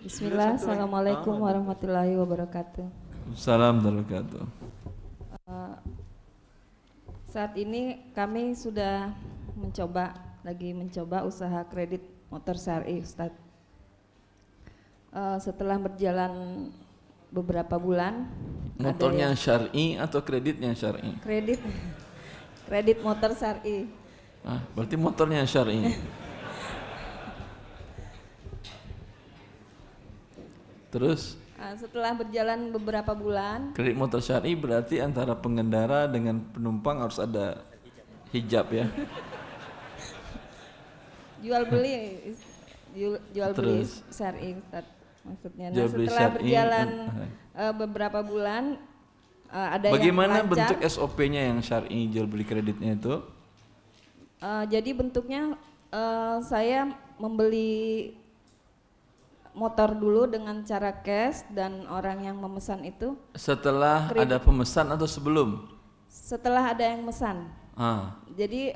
Bismillah, Assalamualaikum warahmatullahi wabarakatuh. Salam wabarakatuh. Saat ini kami sudah lagi mencoba usaha kredit motor syar'i, Ustadz. Setelah berjalan beberapa bulan, Motornya syar'i atau kreditnya syar'i? Kredit motor syar'i. Berarti motornya syar'i. Terus? Setelah berjalan beberapa bulan, Kredit motor syar'i berarti antara pengendara dengan penumpang harus ada hijab ya? jual beli Terus? syar'i, Ustadz. Maksudnya. Jual beli Setelah syar'i, berjalan beberapa bulan, ada bagaimana yang bentuk lancar. SOP-nya yang syar'i jual beli kreditnya itu? Jadi bentuknya saya membeli motor dulu dengan cara cash, dan orang yang memesan itu Setelah ada pemesan atau sebelum? setelah ada yang mesan. Jadi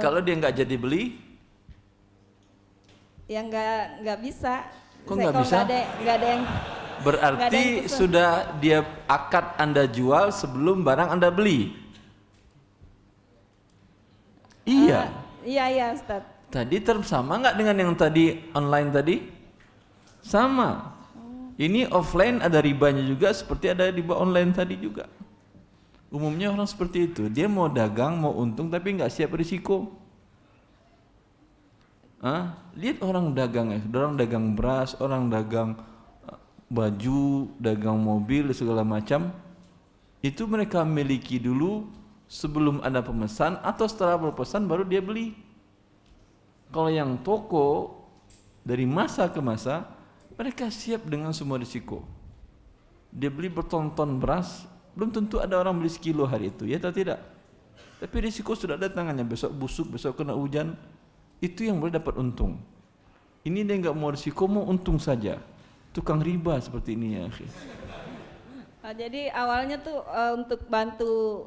Kalau dia nggak jadi beli? ya nggak bisa. Kok nggak bisa? Nggak ada yang. Berarti pesen. sudah dia akad Anda jual sebelum barang Anda beli? Iya. Iya Ustaz. Tadi sama nggak dengan yang tadi online tadi? Sama. Ini offline ada ribanya juga seperti ada riba online tadi juga. Umumnya orang seperti itu. Dia mau dagang, mau untung tapi nggak siap risiko. Lihat orang dagang ya, orang dagang beras, orang dagang baju, dagang mobil, segala macam. Itu mereka miliki dulu sebelum ada pemesan atau setelah berpesan baru dia beli. Kalau yang toko dari masa ke masa mereka siap dengan semua risiko. Dia beli berton-ton beras, belum tentu ada orang beli sekilo hari itu, ya atau tidak? Tapi risiko sudah ada tangannya, besok busuk, besok kena hujan. Itu yang boleh dapat untung. Ini dia nggak mau risiko, mau untung saja. Tukang riba seperti ini ya, akhi. Jadi awalnya tuh untuk bantu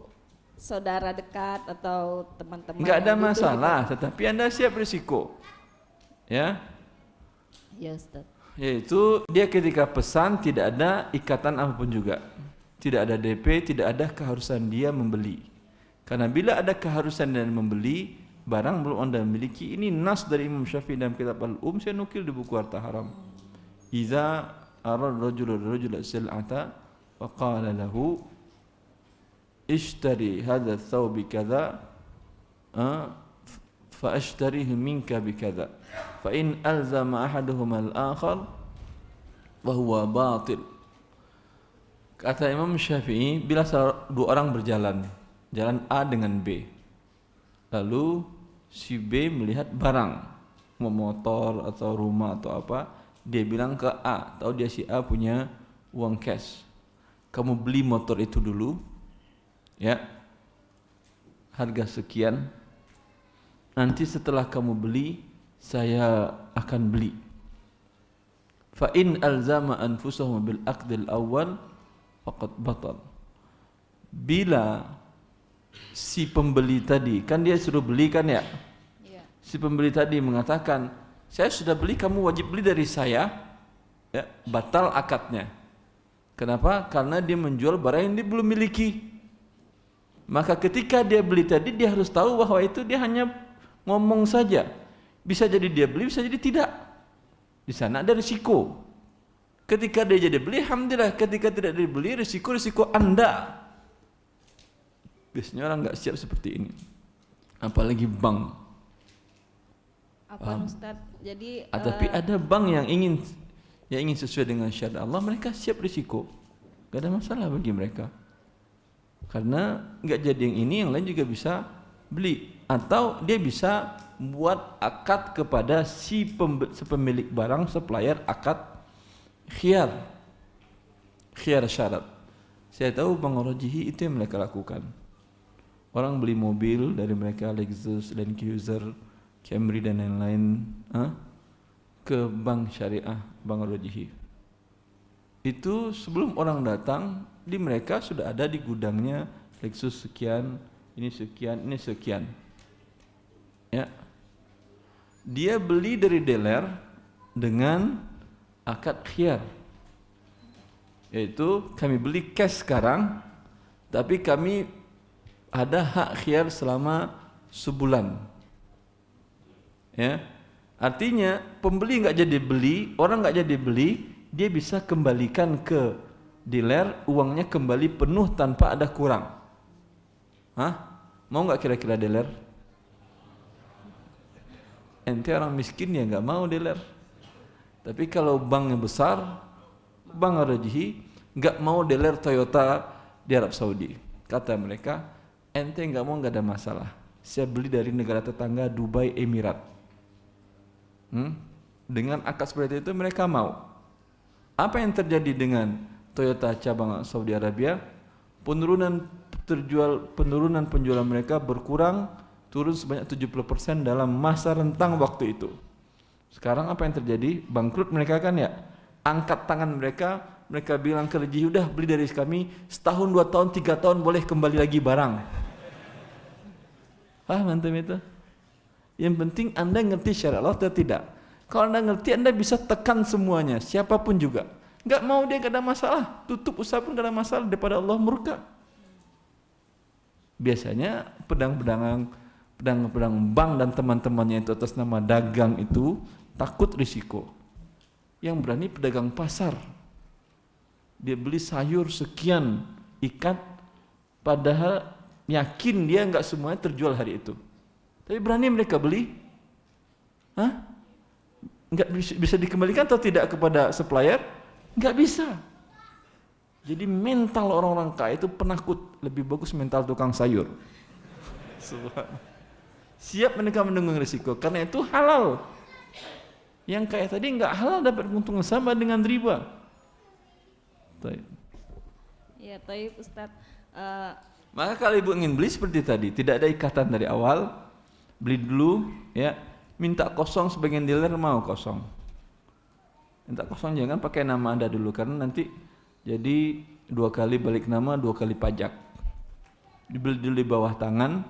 saudara dekat atau teman-teman. Nggak ada yang butuh masalah, tetapi Anda siap risiko. Ya. Ya Ustaz. Yaitu dia ketika pesan tidak ada ikatan apapun juga. Tidak ada DP, tidak ada keharusan dia membeli. Karena bila ada keharusan dan membeli barang belum Anda miliki, ini nas dari Imam Syafi'i dalam kitab Al-Saya nukil di buku Harta Haram. Iza arad rajula sil'ata wa qala lahu ishtari hadha thawbi kadha fa ashtarihi minka bikadha fa in alzama ahaduhuma al-akhar wa huwa batil. Kata Imam Syafi'i, bila dua orang berjalan, jalan A dengan B, lalu si B melihat barang, mau motor atau rumah atau apa, dia bilang ke A, tahu dia si A punya uang cash, kamu beli motor itu dulu ya, harga sekian, nanti setelah kamu beli saya akan beli. Fa in alzama anfusahum bil aqdil awal faqad batal. Bila si pembeli tadi, kan dia suruh beli kan ya? Iya. Si pembeli tadi mengatakan, saya sudah beli, kamu wajib beli dari saya, ya, batal akadnya. Kenapa? Karena dia menjual barang yang dia belum miliki. Maka ketika dia beli tadi, dia harus tahu bahwa itu dia hanya ngomong saja. Bisa jadi dia beli, bisa jadi tidak. Di sana ada risiko. Ketika dia jadi beli, alhamdulillah. Ketika tidak dibeli, risiko Anda. Biasanya orang nggak siap seperti ini, apalagi bank. Apa Ustaz? Jadi Tapi ada bank yang ingin sesuai dengan syariat Allah, mereka siap risiko, nggak ada masalah bagi mereka. Karena nggak jadi yang ini, yang lain juga bisa beli, atau dia bisa buat akad kepada si pemilik barang, supplier, akad khiyar syarat. Saya tahu Bang Rojihi itu yang mereka lakukan. Orang beli mobil dari mereka, Lexus, Land Cruiser, Camry dan lain-lain, ke bank syariah Bang Rojihi. Itu sebelum orang datang, di mereka sudah ada di gudangnya Lexus sekian, ini sekian, ini sekian. Ya. Dia beli dari dealer dengan akad khiyar, yaitu kami beli cash sekarang, tapi kami ada hak khiyar selama sebulan. Ya, artinya pembeli nggak jadi beli, orang nggak jadi beli, dia bisa kembalikan ke dealer, uangnya kembali penuh tanpa ada kurang. Hah? Mau nggak kira-kira dealer? Ente orang miskin ya nggak mau dealer. Tapi kalau bank yang besar, bank Rajihi, nggak mau dealer Toyota di Arab Saudi. Kata mereka, ente nggak mau nggak ada masalah. Saya beli dari negara tetangga Dubai Emirat. Dengan akad seperti itu mereka mau. Apa yang terjadi dengan Toyota cabang Saudi Arabia? Penurunan penjualan mereka berkurang, turun sebanyak 70% dalam masa rentang waktu itu. Sekarang apa yang terjadi? Bangkrut mereka kan ya. Angkat tangan mereka bilang ke Rajihi, udah beli dari kami setahun, 2 tahun, 3 tahun boleh kembali lagi barang. Mantap itu. Yang penting Anda ngerti syariat Allah atau tidak. Kalau Anda ngerti, Anda bisa tekan semuanya, siapapun juga. Enggak mau dia enggak ada masalah, tutup usaha pun enggak ada masalah, daripada Allah murka. Biasanya pedang bank dan teman-temannya itu atas nama dagang itu takut risiko. Yang berani pedagang pasar. Dia beli sayur sekian ikat, padahal yakin dia enggak semuanya terjual hari itu. Tapi berani mereka beli. Enggak bisa dikembalikan atau tidak kepada supplier? Enggak bisa. Jadi mental orang-orang kaya itu penakut, lebih bagus mental tukang sayur. Siap mereka menanggung risiko, karena itu halal. Yang kaya tadi enggak halal dapat keuntungan sama dengan riba. Ya, taib Ustaz. Maka kalau ibu ingin beli seperti tadi, tidak ada ikatan dari awal, beli dulu, ya, minta kosong, sebagian dealer mau kosong. Minta kosong, jangan pakai nama Anda dulu, karena nanti jadi 2 kali balik nama, 2 kali pajak. Dibeli dulu di bawah tangan.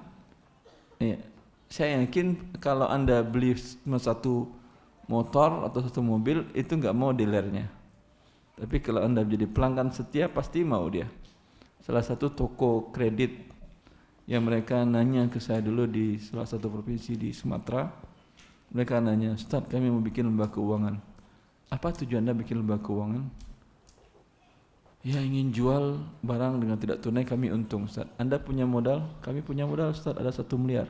Ya, saya yakin kalau Anda beli satu motor atau satu mobil, itu nggak mau dealernya. Tapi kalau Anda jadi pelanggan setia, pasti mau dia. Salah satu toko kredit yang mereka nanya ke saya dulu di salah satu provinsi di Sumatera, mereka nanya, Ustaz, kami mau bikin lembaga keuangan. Apa tujuan Anda bikin lembaga keuangan? Ya, ingin jual barang dengan tidak tunai, kami untung, Ustaz. Anda punya modal? Kami punya modal, Ustaz, ada 1 miliar.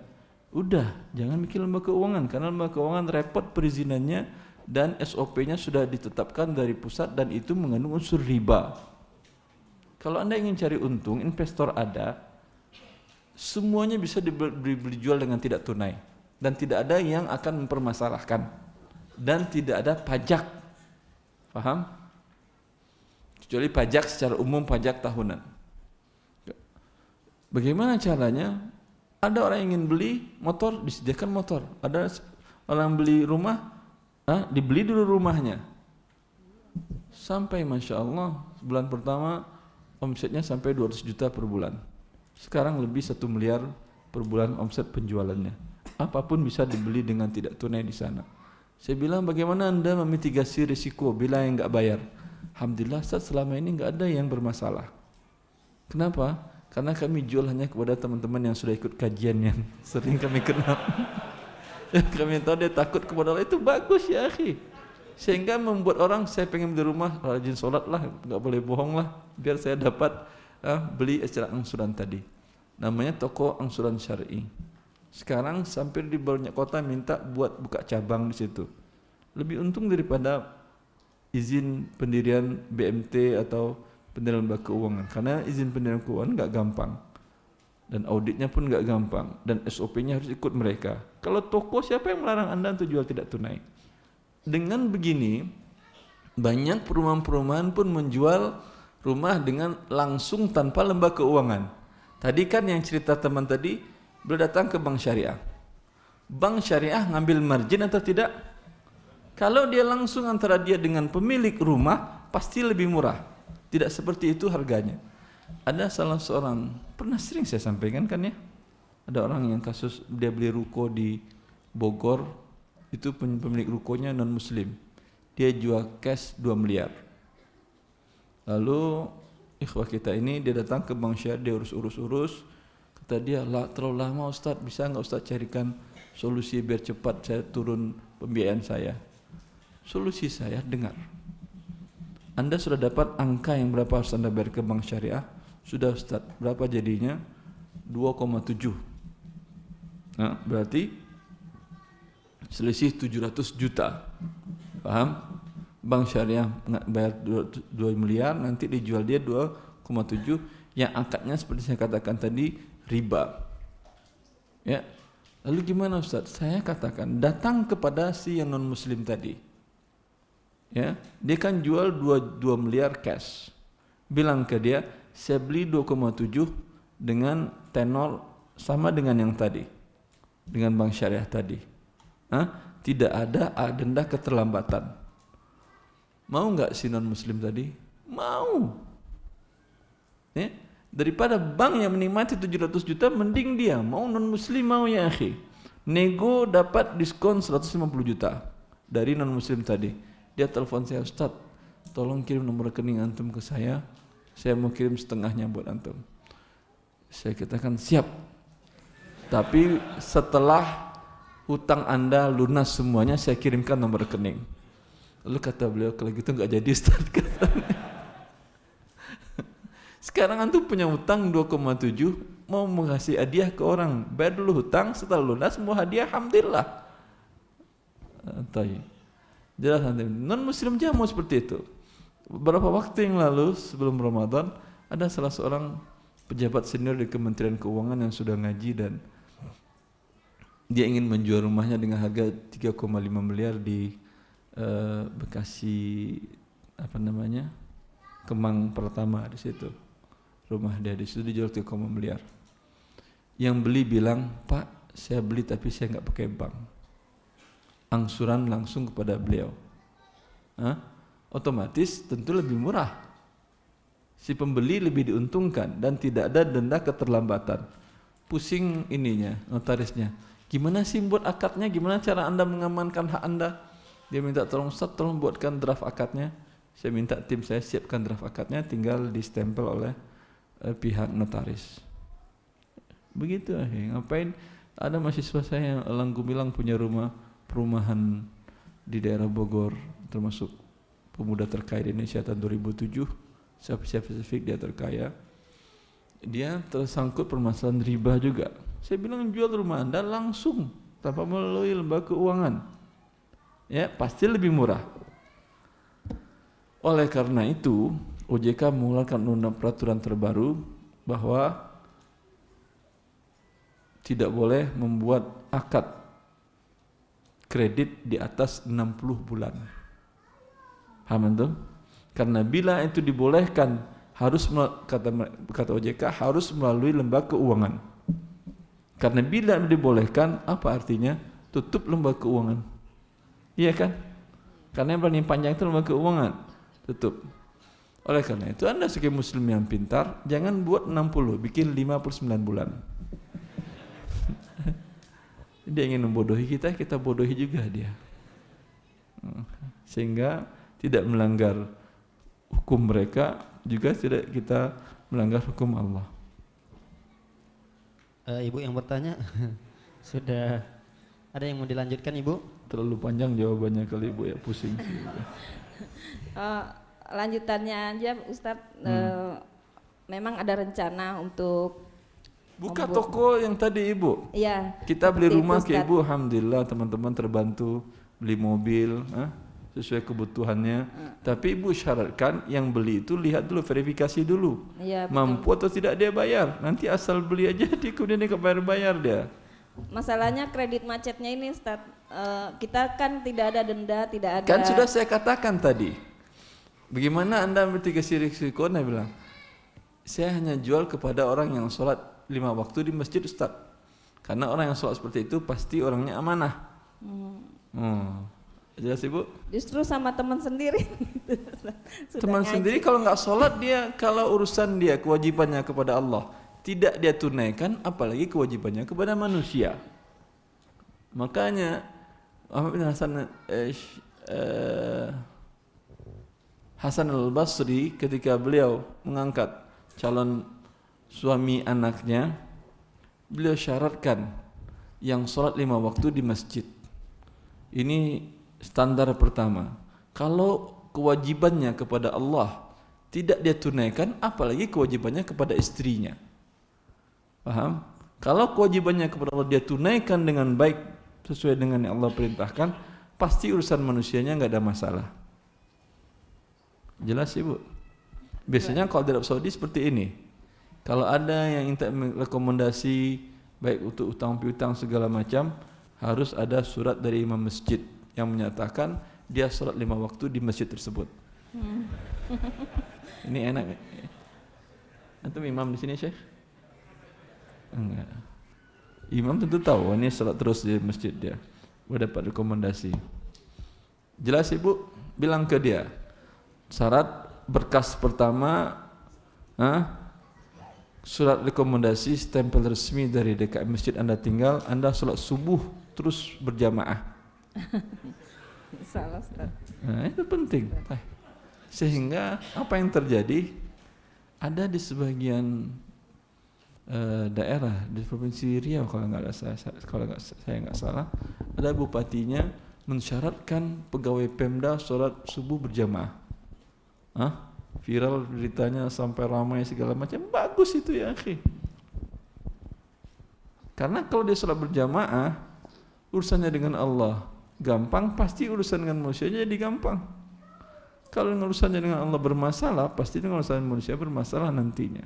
Udah, jangan bikin lembaga keuangan, karena lembaga keuangan repot perizinannya dan SOP-nya sudah ditetapkan dari pusat dan itu mengandung unsur riba. Kalau Anda ingin cari untung, investor ada, semuanya bisa dibeli jual dengan tidak tunai dan tidak ada yang akan mempermasalahkan dan tidak ada pajak. Paham? Kecuali pajak secara umum, pajak tahunan. Bagaimana caranya? Ada orang yang ingin beli motor, disediakan motor. Ada orang beli rumah, dibeli dulu rumahnya. Sampai Masya Allah, bulan pertama omsetnya sampai 200 juta per bulan. Sekarang lebih 1 miliar per bulan omset penjualannya. Apapun bisa dibeli dengan tidak tunai di sana. Saya bilang, bagaimana Anda memitigasi risiko bila yang enggak bayar? Alhamdulillah, Ustaz, selama ini enggak ada yang bermasalah. Kenapa? Karena kami jual hanya kepada teman-teman yang sudah ikut kajian yang sering kami kenal. Kami tahu dia takut kepada Allah, itu bagus ya akhi. Sehingga membuat orang, saya pengen beli rumah, rajin sholat lah, enggak boleh bohong lah, biar saya dapat beli secara angsuran tadi. Namanya toko angsuran syar'i. Sekarang sampai di banyak kota minta buat buka cabang di situ. Lebih untung daripada izin pendirian BMT atau pendirian lembaga keuangan, karena izin pendirian keuangan enggak gampang dan auditnya pun enggak gampang dan SOP-nya harus ikut mereka. Kalau toko, siapa yang melarang Anda untuk jual tidak tunai? Dengan begini, banyak perumahan-perumahan pun menjual rumah dengan langsung tanpa lembaga keuangan. Tadi kan yang cerita teman tadi, beliau datang ke bank syariah. Bank syariah ngambil margin atau tidak? Kalau dia langsung antara dia dengan pemilik rumah, pasti lebih murah. Tidak seperti itu harganya. Ada salah seorang, pernah sering saya sampaikan kan ya, ada orang yang kasus dia beli ruko di Bogor, itu pemilik rukonya non muslim. dia jual cash 2 miliar. Lalu ikhwah kita ini dia datang ke Bank Syariah, dia urus. Kata dia, terlalu lama Ustaz, bisa nggak Ustaz carikan solusi biar cepat saya turun pembiayaan saya. Solusi saya, dengar. Anda sudah dapat angka yang berapa harus Anda bayar ke Bank Syariah? Sudah Ustaz, berapa jadinya? 2,7. Nah, berarti selisih 700 juta. Paham? Bank Syariah bayar 2 miliar, nanti dijual dia 2,7, yang angkatnya seperti saya katakan tadi, riba. Ya. Lalu gimana Ustaz? Saya katakan, datang kepada si yang non muslim tadi. Ya, dia kan jual 2 miliar cash. Bilang ke dia, saya beli 2,7 dengan tenor sama dengan yang tadi, dengan Bank Syariah tadi. Tidak ada denda keterlambatan. Mau nggak si non muslim tadi? Mau. Ya? Daripada bank yang menikmati 700 juta, mending dia mau non muslim mau ya akhi. Nego dapat diskon 150 juta dari non muslim tadi. Dia telepon saya, Ustaz, tolong kirim nomor rekening antum ke saya mau kirim setengahnya buat antum. Saya katakan siap. Tapi setelah hutang Anda lunas semuanya, saya kirimkan nomor rekening. Lalu kata beliau, kalau gitu nggak jadi Ustaz. Sekarang antum punya hutang 2,7, mau mengasih hadiah ke orang, bayar dulu hutang, setelah lunas mau hadiah, alhamdulillah. Jelas nanti non muslim aja mau seperti itu. Beberapa waktu yang lalu sebelum Ramadan, ada salah seorang pejabat senior di Kementerian Keuangan yang sudah ngaji dan dia ingin menjual rumahnya dengan harga 3,5 miliar di Bekasi Kemang Pertama di situ. Rumah dia di situ dijual 3,5 miliar. Yang beli bilang, "Pak, saya beli tapi saya enggak pakai bank. Angsuran langsung kepada beliau." Otomatis tentu lebih murah. Si pembeli lebih diuntungkan dan tidak ada denda keterlambatan. Pusing ininya, notarisnya. Gimana sih buat akadnya? Gimana cara Anda mengamankan hak Anda? Dia minta tolong Ustaz, tolong buatkan draft akadnya. Saya minta tim saya siapkan draft akadnya, tinggal distempel oleh pihak notaris. Begitu, ngapain? Ada mahasiswa saya yang elang gumilang punya perumahan di daerah Bogor, termasuk pemuda terkaya di Indonesia tahun 2007, spesifik dia terkaya. Dia tersangkut permasalahan riba juga. Saya bilang jual rumah Anda langsung tanpa melalui lembaga keuangan, ya pasti lebih murah. Oleh karena itu OJK mengeluarkan peraturan terbaru bahwa tidak boleh membuat akad kredit di atas 60 bulan. Paham antum? Karena bila itu dibolehkan harus kata OJK harus melalui lembaga keuangan. Karena bila dibolehkan apa artinya? Tutup lembaga keuangan. Iya kan? Karena yang paling panjang itu lembaga keuangan. Tutup. Oleh karena itu Anda sebagai muslim yang pintar jangan buat 60, bikin 59 bulan. Dia ingin membodohi kita, kita bodohi juga dia. Sehingga tidak melanggar hukum mereka, juga tidak kita melanggar hukum Allah. Ibu yang bertanya, sudah ada yang mau dilanjutkan Ibu? Terlalu panjang jawabannya kali Ibu ya, pusing sih. Lanjutannya aja Ustadz, memang ada rencana untuk buka toko yang tadi Ibu. Iya. Kita beli rumah itu, ke Ibu, alhamdulillah teman-teman terbantu, beli mobil sesuai kebutuhannya. Tapi Ibu syaratkan yang beli itu lihat dulu, verifikasi dulu. Iya, mampu atau tidak dia bayar. Nanti asal beli aja dia kemudian dia bayar dia. Masalahnya kredit macetnya ini Ustadz, kita kan tidak ada denda, tidak ada. Kan sudah saya katakan tadi. Bagaimana Anda mitigasi risiko? Anda bilang, saya hanya jual kepada orang yang sholat 5 waktu di masjid Ustaz. Karena orang yang sholat seperti itu pasti orangnya amanah. Jelas Ibu? Justru sama teman sendiri. Teman sendiri kalau nggak sholat dia, kalau urusan dia kewajibannya kepada Allah tidak dia tunaikan, apalagi kewajibannya kepada manusia. Makanya Ahmad bin Hasan Hasan al-Basri ketika beliau mengangkat calon suami anaknya, beliau syaratkan yang sholat 5 waktu di masjid. Ini standar pertama. Kalau kewajibannya kepada Allah tidak dia tunaikan, apalagi kewajibannya kepada istrinya. Paham? Kalau kewajibannya kepada Allah dia tunaikan dengan baik sesuai dengan yang Allah perintahkan, pasti urusan manusianya nggak ada masalah. Jelas Ibu? Biasanya kalau di Arab Saudi seperti ini. Kalau ada yang minta rekomendasi baik untuk utang piutang segala macam, harus ada surat dari imam masjid yang menyatakan dia sholat 5 waktu di masjid tersebut. Ini enak. Antum imam di sini, Syekh? Enggak. Imam tentu tahu ini sholat terus di masjid dia. Udah dapat rekomendasi. Jelas Ibu? Bilang ke dia. Syarat berkas pertama, surat rekomendasi stempel resmi dari DKM masjid Anda tinggal, Anda sholat subuh terus berjamaah. Salah Ustaz. Nah, itu penting. Sehingga apa yang terjadi, ada di sebagian daerah di provinsi Riau kalau saya nggak salah, ada bupatinya mensyaratkan pegawai Pemda sholat subuh berjamaah. Viral beritanya sampai ramai segala macam. Bagus itu ya akhi. Karena kalau dia sholat berjamaah, urusannya dengan Allah gampang, pasti urusan dengan manusia jadi gampang. Kalau urusannya dengan Allah bermasalah, pasti dengan urusan manusia bermasalah nantinya.